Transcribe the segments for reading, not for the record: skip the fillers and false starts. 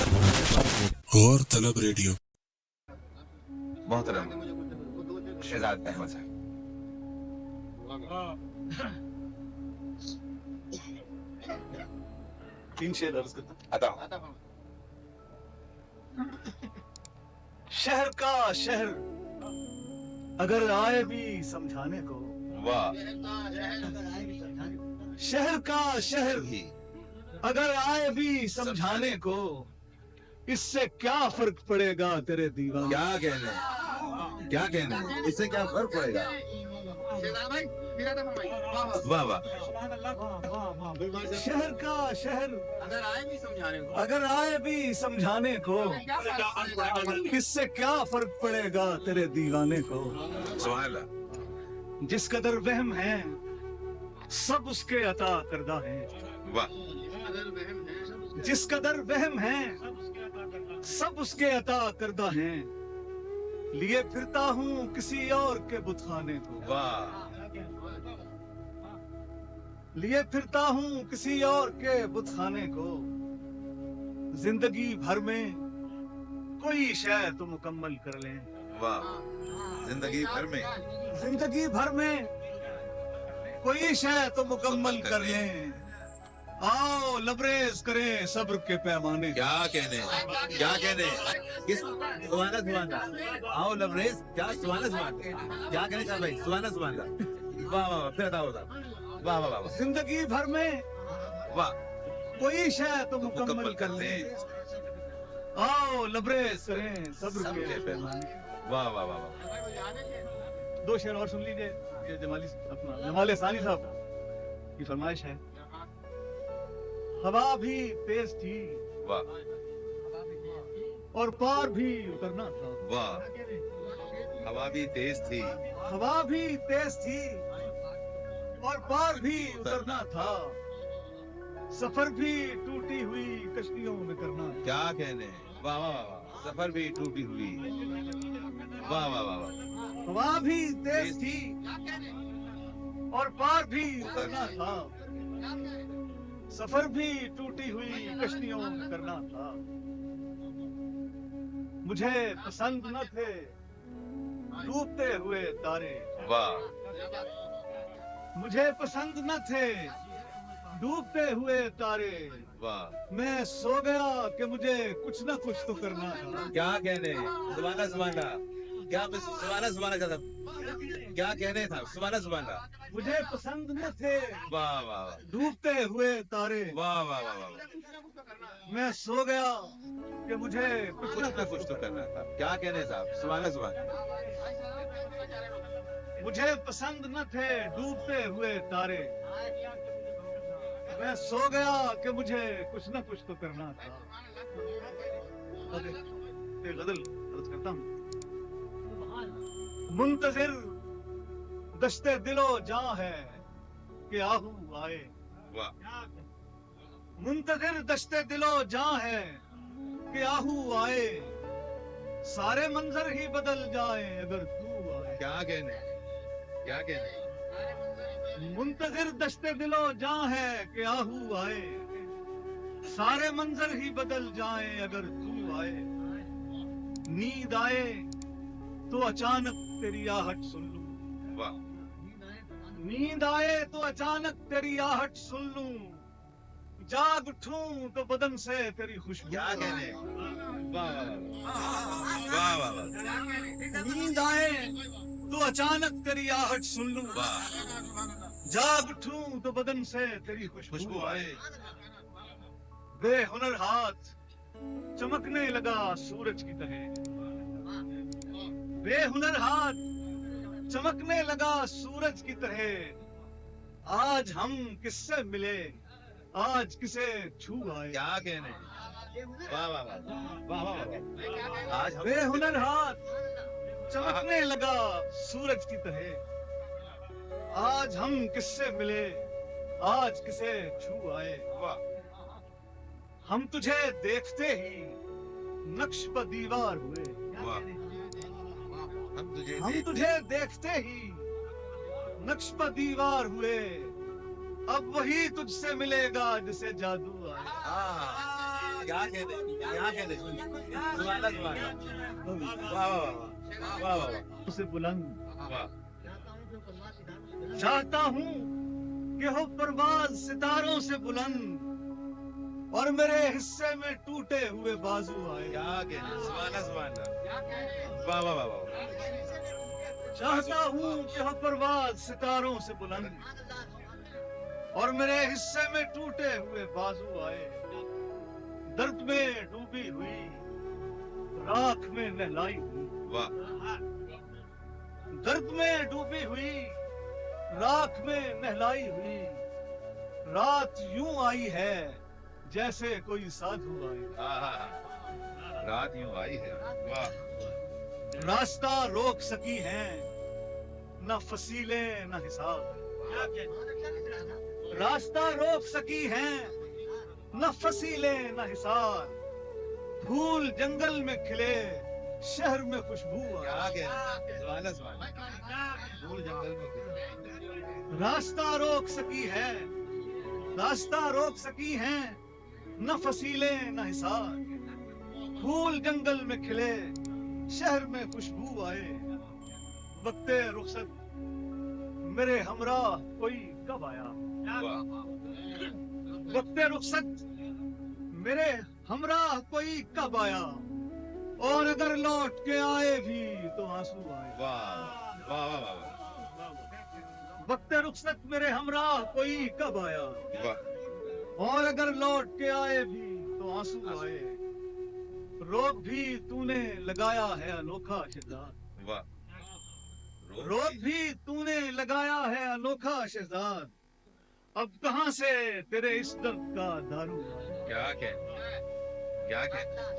गौर तलब रेडियो। मोहतरम शहजाद अहमद साहब, तीन शेर अर्ज करता आता हूं। शहर का शहर अगर आए भी समझाने को, वाह, शहर का शहर भी अगर आए भी समझाने को, इससे क्या फर्क पड़ेगा तेरे दीवाने। क्या कहने इससे क्या फर्क पड़ेगा। वाह वाह, शहर का शहर अगर आए भी समझाने को, अगर आए भी समझाने को, इससे क्या फर्क पड़ेगा तेरे दीवाने को। सुभान अल्लाह, जिस कदर वहम है सब उसके अता करदा है। वाह, जिस कदर वहम है सब उसके अता करदा है। लिए फिरता हूँ किसी और के बुतखाने को, वाह, लिए फिरता हूँ किसी और के बुतखाने को। जिंदगी भर में कोई शय तो मुकम्मल कर लें, वाह, जिंदगी भर में जिंदगी भर में कोई शय तो मुकम्मल कर लें। आओ लबरेज करें सब्र के पैमाने। क्या कहने किस सुभाना आओ लवरेज, क्या सुभाना क्या कहने चाह भाई, सुभाना वाह वाह वाह, फिर अदा होता, वाह वाह वाह जिंदगी भर में वाह, कोई शय तो मुकम्मल मुकम्मल कर कर ले। लें। आओ लबरेज करें सब्र के पैमाने। वाह वाह वाह वाह, दो शेर और सुन लीजिए। ये जमाल सानी साहब की फरमाइश है। हवा भी तेज थी वाह और पार भी उतरना था। वाह, हवा भी तेज थी, हवा भी तेज थी और पार भी उतरना था। सफर भी टूटी हुई कश्तियों में करना था। क्या कहने, वाह वाह वाह वाह, सफर भी टूटी हुई, वाह वाह वाह वाह, हवा भी तेज थी और पार भी उतरना था। सफर भी टूटी हुई कश्तियों में करना था। मुझे पसंद न थे डूबते हुए तारे, वाह, मुझे पसंद न थे डूबते हुए तारे। वाह, मैं सो गया कि मुझे कुछ ना कुछ तो करना था। क्या कहने, सुभाना क्या सुभाना चाहता, क्या कहने था, सुभाना मुझे पसंद न थे वाह वाह डूबते हुए तारे। वाह वाह वाह वाह, मैं सो गया कि मुझे कुछ कुछ ना कुछ तो करना था। क्या कहने साहब, सुभाना मुझे पसंद न थे डूबते हुए तारे। मैं सो गया कि मुझे कुछ ना कुछ तो करना था। ये गजल अर्ज करता हूँ। मुंतजिर दश्ते दिलो जां है कि आहू आए। वाह, मुंतजिर दश्ते दिलो जां है कि आहू आए। सारे मंजर ही बदल जाए अगर तू आए। क्या कहने, मुंतजिर दश्ते दिलो जां है कि आहू आए। सारे मंजर ही बदल जाए अगर तू आए। नींद आए तो अचानक तेरी आहट सुन लूं। वाह, नींद आए तो अचानक तेरी आहट सुन लूं। जाग उठूं तो बदन से तेरी खुशबू। क्या कहने, वाह वाह वाह, नींद आए तो अचानक तेरी आहट सुन लूं। वाह, जाग उठूं तो बदन से तेरी खुशबू खुशबू आए। बेहुनर हाथ चमकने लगा सूरज की तरह। बेहुनर हाथ चमकने लगा सूरज की तरह। आज हम किससे मिले, आज किसे छू आए। क्या कहने, वाह वाह वाह वाह वाह, आज हम बेहुनर हाथ चमकने लगा सूरज की तरह। आज हम किससे मिले, आज किसे छू आए। वाह, हम तुझे देखते ही नक्श पर दीवार हुए। वाह, हम तुझे देखते ही नक्श पर दीवार हुए। अब वही तुझसे मिलेगा जिसे जादू आए। क्या कहने क्या कहने सुभान अल्लाह सुभान अल्लाह वाह वाह वाह वाह वाह से बुलंद वाह चाहता हूँ कि हो परवाज सितारों से बुलंद और मेरे हिस्से में टूटे हुए बाजू आए। क्या कहने सुभान अल्लाह सुभान अल्लाह वाह वाह वाह वाह चाहता हूँ कि हो परवाज सितारों से बुलंद और मेरे हिस्से में टूटे हुए बाजू आए। दर्द में डूबी हुई राख में नहलाई हुई, वाह दर्द में डूबी हुई राख में नहलाई हुई, रात यूं आई है जैसे कोई साधु आए। रात यूं आई है वाह रास्ता रोक सकी है न फसीले न हिसाब, रास्ता रोक सकी है न फसीले न हिसाब, फूल जंगल में खिले शहर में खुशबू क्या आए। कहने सुभान अल्लाह सुभान अल्लाह फूल जंगल में रास्ता रोक सकी है, रास्ता रोक सकी है न फसीले न हिसाब, फूल जंगल में खिले शहर में खुशबू आए। वक्ते रुखसत मेरे हमराह कोई कब आया, वक्ते रुखसत मेरे हमराह कोई कब आया, और अगर लौट के आए भी तो आंसू आए। वाह वाह वाह वाह वक्ते रुखसत मेरे हमराह कोई कब आया, वाह और अगर लौट के आए भी तो आंसू आए। रोग भी तूने लगाया है अनोखा शहजाद, वाह रोग भी तूने लगाया है अनोखा शहजाद, अब कहां से तेरे इस दर्द का दारू आए। क्या कहने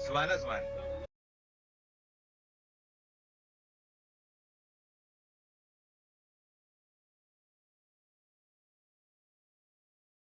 सुभान अल्लाह सुभान अल्लाह